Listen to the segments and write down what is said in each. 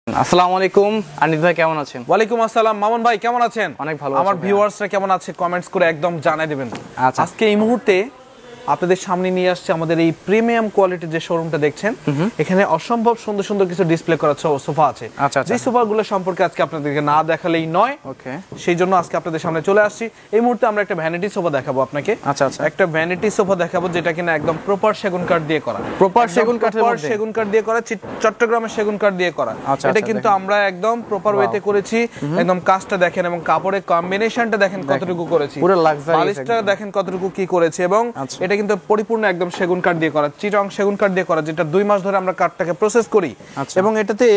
আসসালামু আলাইকুম আনিস ভাই, কেমন আছেন? ওয়ালাইকুম আসসালাম মামুন ভাই, কেমন আছেন? অনেক ভালো। আমার ভিউয়ার্সরা কেমন আছে কমেন্টস করে একদম জানাই দিবেন। আচ্ছা। আজকে এই মুহূর্তে আপনাদের সামনে নিয়ে আসছে আমাদের এই প্রিমিয়াম কোয়ালিটির যে শোরুমটা দেখছেন, এখানে অসম্ভব সুন্দর সুন্দর কিছু ডিসপ্লে করা সোফা আছে। আচ্ছা, যে সোফাগুলো সম্পর্কে আজকে আপনাদেরকে না দেখালেই নয়। ওকে, সেই জন্য আজকে আপনাদের সামনে চলে আসছি। এই মুহূর্তে আমরা একটা ভ্যানিটি সোফা দেখাবো আপনাকে। আচ্ছা আচ্ছা, একটা ভ্যানিটি সোফা দেখাবো যেটা কিনা একদম প্রপার সেগুন কাঠ দিয়ে করা। প্রপার সেগুন কাঠের মধ্যে? সেগুন কাঠ দিয়ে করা, চট্টগ্রামের সেগুন কাঠ দিয়ে করা। আচ্ছা, এটা কিন্তু আমরা একদম প্রপার ওয়েতে করেছি। একদম কাজটা দেখেন এবং কাপড়ের কম্বিনেশনটা দেখেন কতটুকু করেছি, পুরো লাক্সারি, বালিশটা দেখেন কতটুকু কি করেছে। এবং এটা কিন্তু পরিপূর্ণ একদম সেগুন কাঠ দিয়ে করা, চিটং সেগুন কাঠ দিয়ে করা, যেটা 2 মাস ধরে আমরা কাঠটাকে প্রসেস করি। এবং এটাতে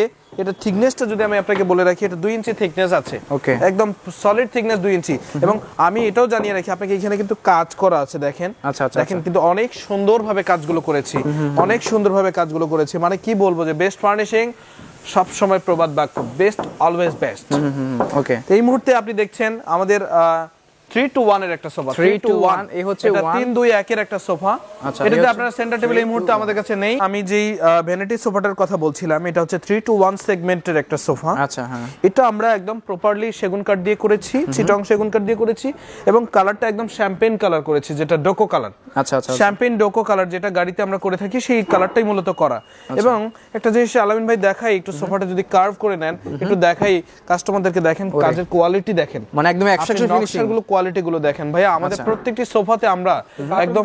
এটা থিকনেসটা যদি আমি আপনাকে বলে রাখি, এটা 2 ইঞ্চি থিকনেস আছে। ওকে, একদম সলিড থিকনেস 2 ইঞ্চি। এবং আমি এটাও জানিয়ে রাখি আপনাকে, এখানে কিন্তু কাজ করা আছে দেখেন। আচ্ছা আচ্ছা, দেখেন কিন্তু অনেক সুন্দরভাবে কাজগুলো করেছি, অনেক সুন্দরভাবে কাজগুলো করেছি। মানে কি বলবো যে বেস্ট ফার্নিশিং সব সময় প্রবাদ বাক্য, বেস্ট অলওয়েজ বেস্ট। ওকে, এই মুহূর্তে আপনি দেখছেন আমাদের 3-to-1 এর একটা সোফা। 3-to-1 এই হচ্ছে 3-2-1 এর একটা সোফা। আচ্ছা, এটাতে আপনার সেন্টার টেবিল এই মুহূর্তে আমাদের কাছে নেই। আমি যেই ভ্যানিটি সোফাটার কথা বলছিলাম, এটা হচ্ছে 3-to-1 সেগমেন্টের একটা সোফা। আচ্ছা, হ্যাঁ, এটা আমরা একদম প্রপারলি সেগুন কাঠ দিয়ে করেছি, চিটং সেগুন কাঠ দিয়ে করেছি। এবং কালারটা একদম শ্যাম্পেন কালার করেছি, যেটা ডোকো কালার। আচ্ছা আচ্ছা, শ্যাম্পেন ডোকো কালার যেটা গাড়িতে আমরা করে থাকি, সেই কালারটাই মূলত করা। এবং একটা জিনিস আলামিন ভাই দেখাই, একটু সোফাটা যদি কার্ভ করে নেন, একটু দেখাই কাস্টমারদেরকে, দেখেন কাজের কোয়ালিটি দেখেন, মানে একদম 100% ফিনিশিং গুলো, কোয়ালিটি গুলো দেখেন ভাইয়া। আমাদের প্রত্যেকটি সোফাতে আমরা একদম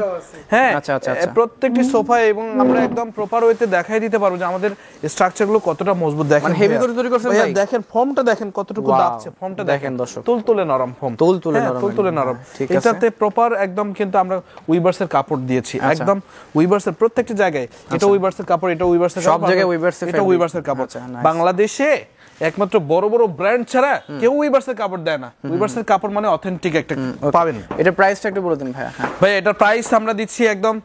হ্যাঁ, আচ্ছা আচ্ছা, প্রত্যেকটি সোফা এবং আমরা একদম প্রপার ওয়েতে দেখাই দিতে পারবো যে আমাদের স্ট্রাকচার গুলো কতটা মজবুত। দেখেন মানে হেভি করে তৈরি করছেন ভাই, দেখেন ফর্মটা দেখেন কতটুকু দাচ্ছে, ফর্মটা দেখেন দর্শক, তুলতুলে নরম ফর্ম, তুলতুলে নরম। এটাতে প্রপার একদম কিন্তু আমরা উইভার্সের কাপড় দিয়েছি, একদম উইভার্সের প্রত্যেকটি জায়গায়। এটা উইভার্সের কাপড়, এটা উইভার্সের সব জায়গায় উইভার্সের, এটা উইভার্সের কাপড়। বাংলাদেশে একমাত্র বড় বড় ব্র্যান্ড ছাড়া কেউ উইভার্সের কাপড় দেয় না। উইভার্সের কাপড় মানে অথেন্টিক একটা পাবেন। এটা প্রাইসটা একটু বলে দিন ভাই। ভাই এটার প্রাইস আমরা দিচ্ছি একদম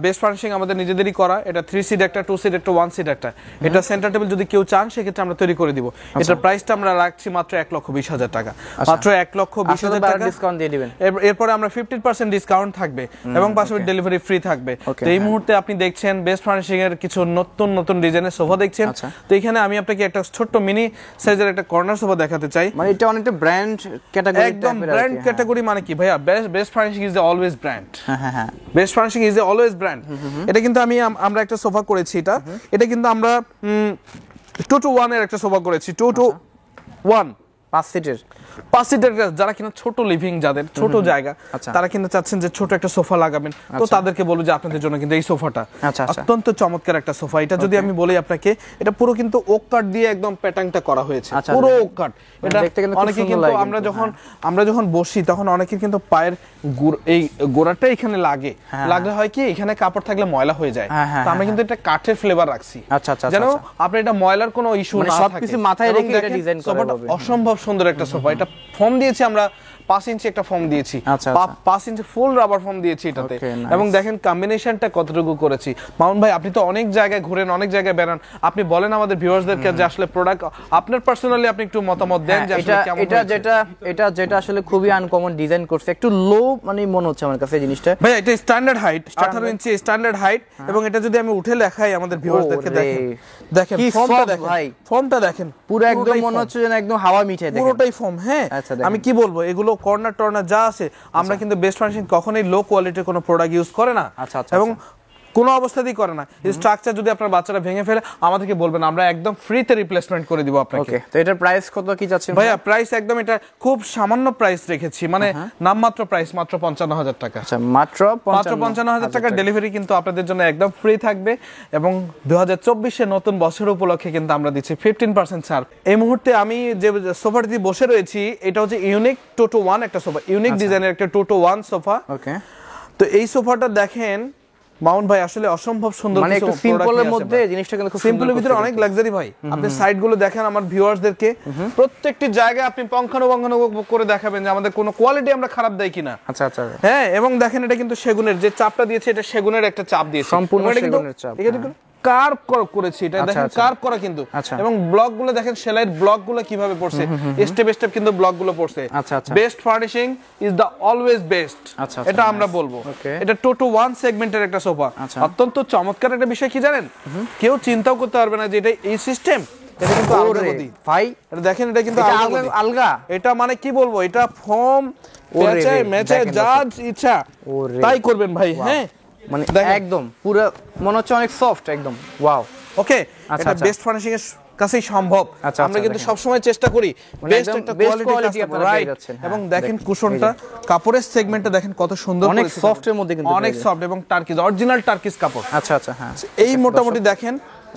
বেস্ট ফার্নিশিং আমাদের নিজেদেরই করা। এটা 3 সিট একটা, 2 সিট একটা, 1 সিট একটা। এটা সেন্টার টেবিল যদি কেউ চান সেক্ষেত্রে আমরা তৈরি করে দিব। এটার প্রাইসটা আমরা রাখছি মাত্র 1,20,000 টাকা, মাত্র 1,20,000 টাকা ডিসকাউন্ট দিয়ে দিবেন। এরপরে আমরা 50% ডিসকাউন্ট থাকবে এবং পাশাপাশি ডেলিভারি ফ্রি থাকবে। তো এই মুহূর্তে আপনি দেখছেন বেস্ট ফার্নিশিং এর কিছু নতুন নতুন ডিজাইনের সোফা দেখছেন। তো এখানে আমি আপনাকে একটা ছোট্ট মিনি সাইজের একটা কর্নার সোফা দেখাতে চাই। মানে এটা অনেকটা ব্র্যান্ড ক্যাটাগরি, একদম ব্র্যান্ড ক্যাটাগরি। মানে কি ভাইয়া, best furnishing is the always brand. হ্যাঁ, best furnishing is the always brand. এটা কিন্তু আমরা একটা সোফা করেছি, এটা কিন্তু আমরা 2-to-1 এর একটা সোফা করেছি। 2-to-1 5 সিটের, 5 সিটের। যারা কিনা ছোট লিভিং, যাদের ছোট জায়গা, তারা কিন্তু চাচ্ছেন যে ছোট একটা সোফা লাগাবেন, তো তাদেরকে বলবো যে আপনাদের জন্য কিন্তু এই সোফাটা অত্যন্ত চমৎকার একটা সোফা। এটা যদি আমি বলি আপনাকে, এটা পুরো কিন্তু ওক কাঠ দিয়ে একদম প্যাটার্নটা করা হয়েছে, পুরো ওক কাঠ। এটা অনেকে কিন্তু আমরা যখন বসি তখন অনেকের কিন্তু পায়ের এই গোড়াটা এখানে লাগলে হয় কি, এখানে কাপড় থাকলে ময়লা হয়ে যায়। তো আমরা কিন্তু এটা কাঠের ফ্লেভার রাখছি, যেন আপনার এটা ময়লার কোনো ইস্যু না থাকে। সবকিছু মাথায় রেখে এটা ডিজাইন করা হবে। অসম্ভব সুন্দর একটা সোফা। এটা ফর্ম দিয়েছি আমরা 5 ইঞ্চি একটা ফর্ম দিয়েছি, 5 ইঞ্চি ফুল রাবার ফর্ম দিয়েছি এটাতে। এবং দেখেন কম্বিনেশনটা কতটুকু করেছি। মামুন ভাই, আপনি তো অনেক জায়গায় ঘুরেন, অনেক জায়গায় বেড়ান, আপনি বলেন আমাদের ভিউয়ার্সদেরকে যে আসলে প্রোডাক্ট আপনার পার্সোনালি আপনি একটু মতামত দেন যে আসলে কেমন হয়েছে। এটা আসলে খুবই আনকমন ডিজাইন করছে, একটু লো মানে মনে হচ্ছে আমার কাছে এই জিনিসটা। ভাই এটা স্ট্যান্ডার্ড হাইট, 18 ইঞ্চি স্ট্যান্ডার্ড হাইট। এবং এটা যদি আমি উঠে লেখাই আমাদের ভিউয়ার্সদেরকে, দেখেন ফর্মটা দেখেন ভাই, ফর্মটা দেখেন পুরো একদম মনে হচ্ছে যেন একদম হাওয়া মিঠাই, দেখেন পুরোটাই ফর্ম। হ্যাঁ, আমি কি বলবো, এগুলো কর্নার টর্নার যা আছে, আমরা কিন্তু বেস্ট ফার্নিশিং কখনোই লো কোয়ালিটির কোনো প্রোডাক্ট ইউজ করে না, এবং কোনো অবস্থাতেই করে না। স্ট্রাকচার যদি আপনার বাচ্চারা ভেঙে ফেলে আমাদেরকে বলবেন, আমরা একদম ফ্রিতে রিপ্লেসমেন্ট করে দিব আপনাকে। ওকে, তো এটার প্রাইস কত কি যাচ্ছে ভাইয়া? প্রাইস একদম এটা খুব সামান্য প্রাইস রেখেছি, মানে নামমাত্র প্রাইস মাত্র 55,000 টাকা। আচ্ছা, মাত্র 55,000 টাকা। ডেলিভারি কিন্তু আপনাদের জন্য একদম ফ্রি থাকবে। এবং 2024 নতুন বছর উপলক্ষে কিন্তু আমরা দিচ্ছি 15% ছাড়। এই মুহূর্তে আমি যে সোফাটিতে বসে রয়েছি, এটা হচ্ছে ইউনিক 2-to-1 একটা সোফা, ইউনিক ডিজাইনের একটা 2-to-1 সোফা। ওকে, তো এই সোফাটা দেখেন মাউন ভাই, আসলে অসম্ভব সুন্দর। মানে একটু সিম্পলের মধ্যে জিনিসটা কিন্তু খুব সিম্পলের ভিতরে অনেক লাক্সারি ভাই। আপনি সাইড গুলো দেখেন আমার ভিউয়ার্সদেরকে, প্রত্যেকটি জায়গায় আপনি পঙ্খানুপঙ্খানু করে দেখাবেন যে আমাদের কোনো কোয়ালিটি আমরা খারাপ দেই কিনা। আচ্ছা আচ্ছা, হ্যাঁ। এবং দেখেন এটা কিন্তু সেগুনের যে চাপটা দিয়েছে, এটা সেগুনের একটা চাপ দিয়েছে, সম্পূর্ণ সেগুনের চাপ। এটা কিন্তু কার্ভ করেছি, এটা দেখেন কার্ভ করা কিন্তু। এবং ব্লক গুলো দেখেন, সেলাইয়ের ব্লক গুলো কিভাবে পড়ছে, স্টেপ স্টেপ কিন্তু ব্লক গুলো পড়ছে। Best furnishing is the always best, এটা আমরা বলবো। এটা 2-to-1 সেগমেন্টের একটা সোফা। অত্যন্ত চমৎকার একটা বিষয় কি জানেন, কেউ চিন্তাও করতে পারবে না যে এটা এই সিস্টেম এটা কিন্তু আলগা গদি ভাই, এটা দেখেন, এটা কিন্তু আলগা। এটা মানে কি বলবো, এটা ফোম পেঁচায় মেচায় যা ইচ্ছা তাই করবেন ভাই। হ্যাঁ মানে একদম পুরো মনে হচ্ছে অনেক সফট একদম। ওয়াও, ওকে, এটা বেস্ট ফার্নিশিং এর কাছেই সম্ভব। আমরা কিন্তু সব সময় চেষ্টা করি বেস্ট একটা কোয়ালিটি আপনারা পেয়ে যাচ্ছেন। এবং দেখেন কুশনটা, কাপড়ের সেগমেন্টে দেখেন কত সুন্দর, অনেক সফট এর মধ্যে কিন্তু অনেক সফট এবং টার্কিশ, অরিজিনাল টার্কিশ কাপড়। আচ্ছা আচ্ছা, হ্যাঁ এই মোটামুটি দেখেন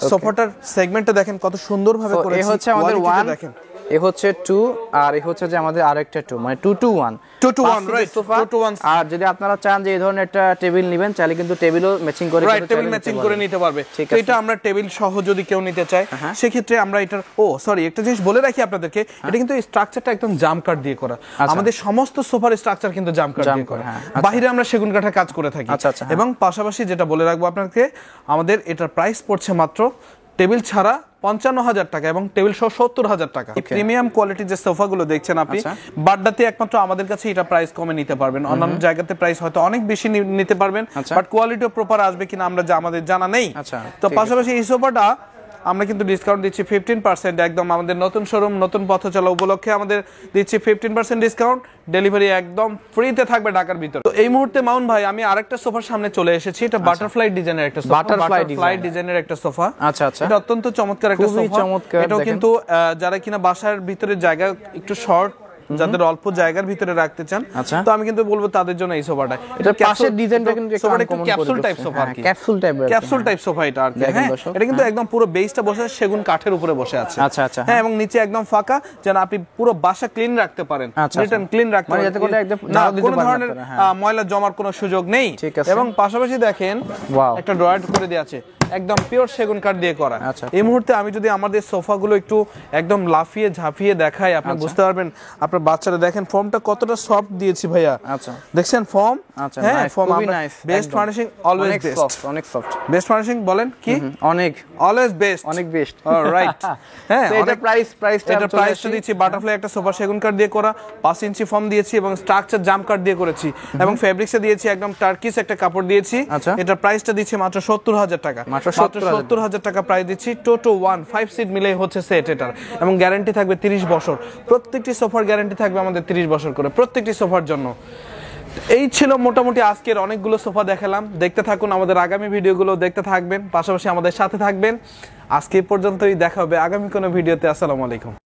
সোফাটার সেগমেন্টে দেখেন কত সুন্দরভাবে করেছে। এই হচ্ছে আমাদের 1, দেখেন এই হচ্ছে 2, আর এই হচ্ছে যে আমাদের আরেকটা 2, মানে 2 to 1 রাইট, 2 to 1। আর যদি আপনারা চান যে এই ধরনের একটা টেবিল নেবেন, চাইলে কিন্তু টেবিলও ম্যাচিং করে রাইট, টেবিল ম্যাচিং করে নিতে পারবে। তো এটা আমরা টেবিল সহ যদি কেউ নিতে চায় সেই ক্ষেত্রে আমরা এটার সরি একটা জিনিস বলে রাখি আপনাদেরকে, এটা কিন্তু স্ট্রাকচারটা একদম জাম কাট দিয়ে করা। আমাদের সমস্ত সোফার স্ট্রাকচার কিন্তু জাম কাট দিয়ে করা। বাইরে আমরা সেগুন কাঠের কাজ করে থাকি। এবং পাশাপাশি যেটা বলে রাখবো আপনাকে, আমাদের এটার প্রাইস পড়ছে মাত্র টেবিল ছাড়া 55,000 টাকা এবং টেবিল সহ 70,000 টাকা। প্রিমিয়াম কোয়ালিটির যে সোফাগুলো দেখছেন আপনি, বাড্ডাতে একমাত্র আমাদের কাছে এটা প্রাইস কমে নিতে পারবেন। অন্যান্য জায়গাতে প্রাইস হয়তো অনেক বেশি নিতে পারবেন, বাট কোয়ালিটিও প্রপার আসবে কিনা আমাদের জানা নেই। তো পাশাপাশি এই সোফাটা আমরা কিন্তু ডিসকাউন্ট দিচ্ছি 15%, একদম আমাদের নতুন শোরুম নতুন পথ চলা উপলক্ষে আমাদের দিচ্ছি 15% ডিসকাউন্ট। ডেলিভারি একদম ফ্রিতে থাকবে ঢাকার ভিতর। তো এই মুহূর্তে মাউন ভাই আমি আরেকটা সোফার সামনে চলে এসেছি। এটা বাটারফ্লাই ডিজাইনের একটা সোফা, বাটারফ্লাই ডিজাইনের একটা সোফা। আচ্ছা আচ্ছা, এটা অত্যন্ত চমৎকার একটা সোফা। এটাও কিন্তু যারা কিনা বাসার ভিতরে জায়গা একটু শর্ট, যাদের অল্প জায়গার ভিতরে রাখতে চান, তো আমি কিন্তু বলবো তাদের জন্য এই সোফাটা। এটা পাশের ডিজাইনটা কিন্তু একটু আনকমন, ক্যাপসুল টাইপ সোফা আর কি, ক্যাপসুল টাইপ সোফা এটা আর কি। হ্যাঁ, এটা কিন্তু একদম পুরো বেসটা বসে সেগুন কাঠের উপরে বসে আছে। আচ্ছা আচ্ছা, হ্যাঁ, এবং নিচে একদম ফাঁকা, যেন আপনি পুরো বাসা ক্লিন রাখতে পারেন, রিটার্ন ক্লিন রাখতে পারেন, যাতে করে একদম কোনো ধরনের ময়লা জমার কোনো সুযোগ নেই। এবং পাশাপাশি দেখেন একটা ড্রয়ার করে দেয়া আছে, একদম পিওর সেগুন কাঠ দিয়ে করা। এই মুহূর্তে আমি যদি আমাদের সোফাগুলো একটু একদম লাফিয়ে ঝাঁপিয়ে দেখাই, আপনি বুঝতে পারবেন। আপনার বাচ্চারা দেখেন ফর্মটা কতটা সফট দিয়েছি ভাইয়া। আচ্ছা, দেখছেন ফর্ম? হ্যাঁ, ফর্ম খুবই nice. Best furnishing, always best, অনেক সফট। বেস্ট ফার্নিশিং বলেন কি? অনেক, অলওয়েজ বেস্ট, অনেক বেস্ট। অলরাইট। হ্যাঁ, এটা প্রাইসটা দিচ্ছি বাটারফ্লাই একটা সোফা সেগুন কাঠ দিয়ে করা, 5 ইঞ্চি ফর্ম দিয়েছি এবং স্ট্রাকচার জাম কাঠ দিয়ে করেছি এবং ফেব্রিক্সে দিয়েছি একদম টার্কিশ একটা কাপড় দিয়েছি। এটার প্রাইসটা দিচ্ছি মাত্র 70,000 টাকা। মাত্র 70,000 টাকা প্রাইস দিচ্ছি। 2 to 1 5 সিট মিলে হচ্ছে সেট এটার, এবং গ্যারান্টি থাকবে 30 বছর। প্রত্যেকটি সোফার গ্যারান্টি থাকবে আমাদের 30 বছর করে প্রত্যেকটি সোফার জন্য। এই ছিল মোটামুটি আজকের অনেকগুলো সোফা দেখালাম। দেখতে থাকুন আমাদের আগামী ভিডিওগুলো, দেখতে থাকবেন, পাশাপাশি আমাদের সাথে থাকবেন। আজকে পর্যন্তই, দেখা হবে আগামী কোনো ভিডিওতে। আসসালামু আলাইকুম।